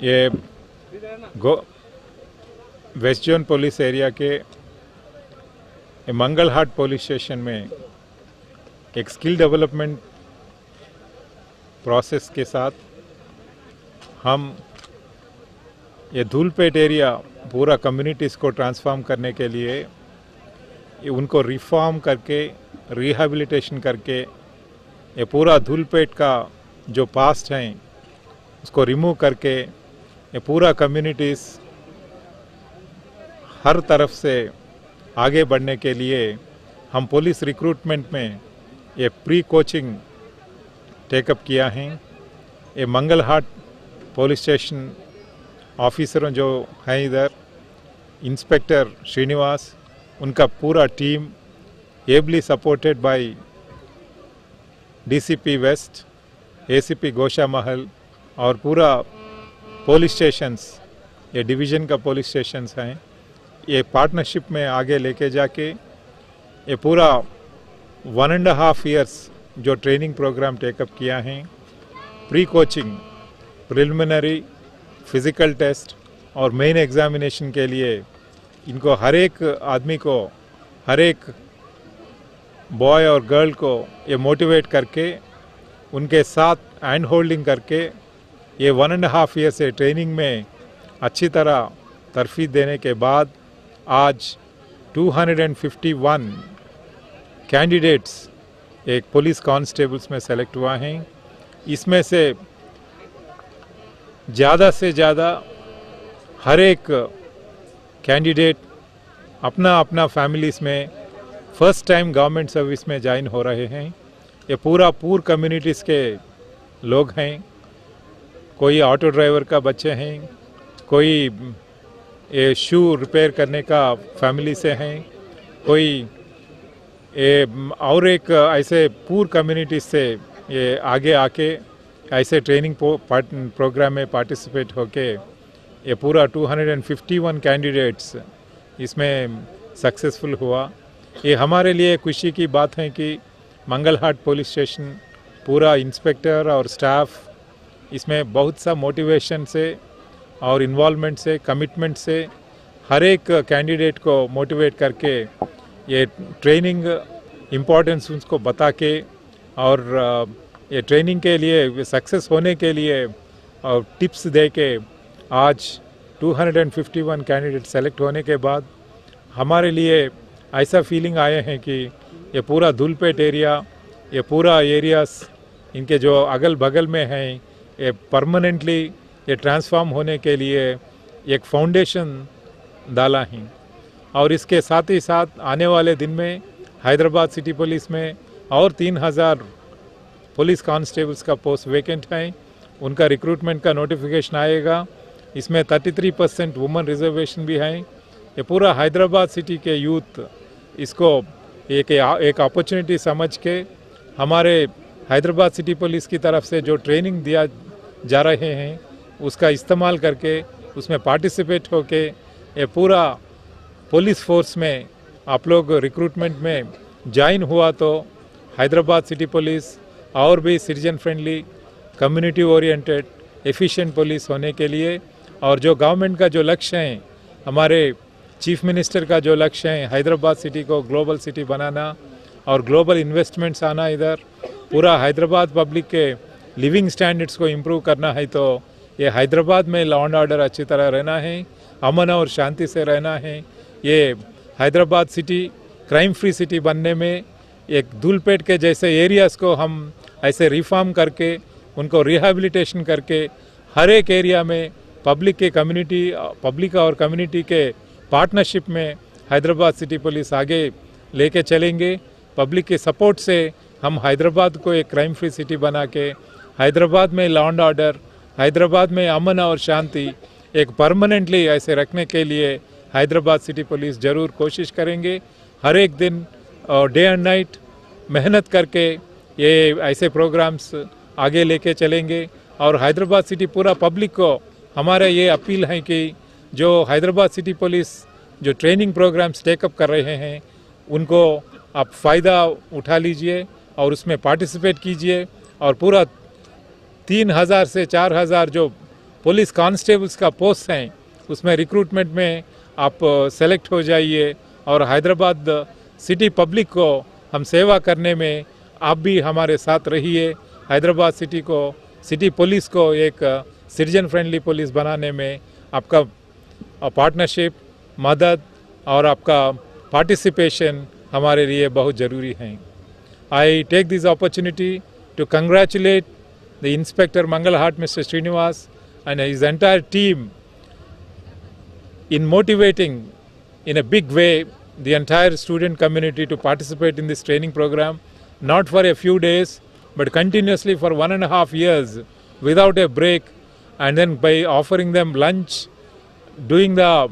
ये west zone police area के Mangalhat police station में एक स्किल डेवलपमेंट प्रोसेस के साथ हम ये धूलपेट एरिया पूरा कम्युनिटीज़ को ट्रांसफॉर्म करने के लिए उनको रिफॉर्म करके रिहैबिलिटेशन करके ये पूरा धूलपेट का जो पास्ट है उसको रिमूव करके ये पूरा कम्युनिटीज़ हर तरफ से आगे बढ़ने के लिए हम पुलिस रिक्रूटमेंट में ये प्री कोचिंग टेकअप किया है। ये मंगलहाट पुलिस स्टेशन ऑफिसरों जो हैं इधर, इंस्पेक्टर श्रीनिवास, उनका पूरा team ably supported by DCP west, ACP Gosha Mahal और पूरा पुलिस स्टेशंस, ये डिवीज़न का पुलिस स्टेशंस हैं, ये पार्टनरशिप में आगे लेके जाके ये पूरा 1.5 years जो ट्रेनिंग प्रोग्राम टेकअप किया है, pre coaching, preliminary, physical test और मेन एग्जामिनेशन के लिए इनको हर एक आदमी को, हर एक बॉय और गर्ल को ये मोटिवेट करके उनके साथ हैंड होल्डिंग करके ये 1.5 years से ट्रेनिंग में अच्छी तरह तरफीद देने के बाद आज 251 कैंडिडेट्स एक पुलिस कांस्टेबल्स में सेलेक्ट हुआ हैं। इसमें से ज़्यादा हर एक कैंडिडेट अपना अपना फैमिलीज़ में फर्स्ट टाइम गवर्नमेंट सर्विस में ज्वाइन हो रहे हैं। ये पूरा पूर कम्युनिटीज़ के लोग हैं, कोई ऑटो ड्राइवर का बच्चे हैं, कोई ये शू रिपेयर करने का फैमिली से हैं, कोई और एक ऐसे पूर कम्युनिटी से ये आगे आके ऐसे ट्रेनिंग प्रोग्राम में पार्टिसिपेट होके ये पूरा 251 कैंडिडेट्स इसमें सक्सेसफुल हुआ। ये हमारे लिए खुशी की बात है कि मंगलहाट पुलिस स्टेशन पूरा इंस्पेक्टर और स्टाफ इसमें बहुत सा मोटिवेशन से और इन्वॉल्वमेंट से, कमिटमेंट से हर एक कैंडिडेट को मोटिवेट करके ये ट्रेनिंग इम्पोर्टेंस उसको बता के और ये ट्रेनिंग के लिए सक्सेस होने के लिए और टिप्स दे के आज 251 कैंडिडेट सेलेक्ट होने के बाद हमारे लिए ऐसा फीलिंग आए हैं कि ये पूरा धूलपेट एरिया, ये पूरा एरियास इनके जो अगल बगल में हैं, ये परमानेंटली ये ट्रांसफॉर्म होने के लिए एक फाउंडेशन डाला है। और इसके साथ ही साथ आने वाले दिन में हैदराबाद सिटी पुलिस में और 3000 पुलिस कांस्टेबल्स का पोस्ट वैकेंट है, उनका रिक्रूटमेंट का नोटिफिकेशन आएगा। इसमें 33% वुमेन रिजर्वेशन भी है। ये पूरा हैदराबाद सिटी के यूथ इसको एक अपॉर्चुनिटी समझ के हमारे हैदराबाद सिटी पुलिस की तरफ से जो ट्रेनिंग दिया जा रहे हैं उसका इस्तेमाल करके उसमें पार्टिसिपेट होके ये पूरा पुलिस फोर्स में आप लोग रिक्रूटमेंट में ज्वाइन हुआ तो हैदराबाद सिटी पुलिस और भी citizen friendly, community oriented, efficient police होने के लिए और जो गवर्नमेंट का जो लक्ष्य है, हमारे चीफ मिनिस्टर का जो लक्ष्य है हैदराबाद सिटी को ग्लोबल सिटी बनाना और ग्लोबल इन्वेस्टमेंट्स आना, इधर पूरा हैदराबाद पब्लिक के लिविंग स्टैंडर्ड्स को इम्प्रूव करना है, तो ये हैदराबाद में लॉ एंड ऑर्डर अच्छी तरह रहना है, अमन और शांति से रहना है। ये Hyderabad city crime free city बनने में एक धूलपेट के जैसे एरियाज़ को हम ऐसे रिफॉर्म करके उनको रिहैबिलिटेशन करके हर एक एरिया में पब्लिक और कम्युनिटी के पार्टनरशिप में हैदराबाद सिटी पुलिस आगे लेके चलेंगे। पब्लिक के सपोर्ट से हम हैदराबाद को एक क्राइम फ्री सिटी बना के हैदराबाद में लॉ एंड ऑर्डर, हैदराबाद में अमन और शांति एक परमानेंटली ऐसे रखने के लिए हैदराबाद सिटी पुलिस ज़रूर कोशिश करेंगे। हर एक दिन और डे एंड नाइट मेहनत करके ये ऐसे प्रोग्राम्स आगे लेके चलेंगे और हैदराबाद सिटी पूरा पब्लिक को हमारा ये अपील है कि जो हैदराबाद सिटी पुलिस जो ट्रेनिंग प्रोग्राम्स टेकअप कर रहे हैं उनको आप फ़ायदा उठा लीजिए और उसमें पार्टिसिपेट कीजिए और पूरा 3000 से 4000 जो पुलिस कांस्टेबल्स का पोस्ट हैं उसमें रिक्रूटमेंट में आप सेलेक्ट हो जाइए और हैदराबाद सिटी पब्लिक को हम सेवा करने में आप भी हमारे साथ रहिए। हैदराबाद सिटी को, सिटी पुलिस को एक सिटीजन फ्रेंडली पुलिस बनाने में आपका पार्टनरशिप, मदद और आपका पार्टिसिपेशन हमारे लिए बहुत ज़रूरी है। I take this opportunity to congratulate the Inspector Mangalhat, Mr. Srinivas, and his entire team in motivating in a big way the entire student community to participate in this training program, not for a few days, but continuously for 1.5 years without a break, and then by offering them lunch, doing the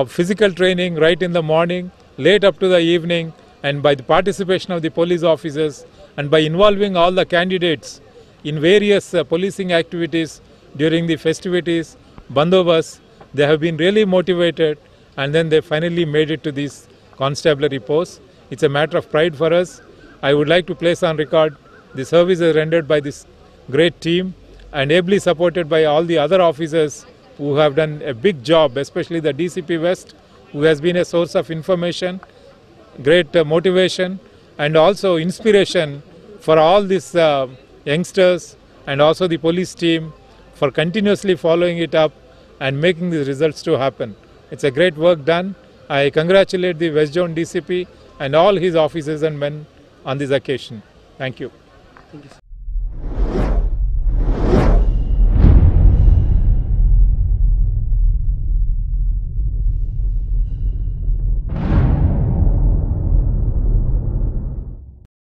physical training right in the morning, late up to the evening, and by the participation of the police officers and by involving all the candidates in various policing activities during the festivities, bandobas, they have been really motivated, and then they finally made it to these constabulary posts. It's a matter of pride for us. I would like to place on record the services rendered by this great team and ably supported by all the other officers who have done a big job, especially the DCP West, who has been a source of information, great motivation and also inspiration for all these youngsters and also the police team for continuously following it up and making these results to happen. It's a great work done. I congratulate the West Zone DCP and all his officers and men on this occasion. Thank you. Thank you, sir.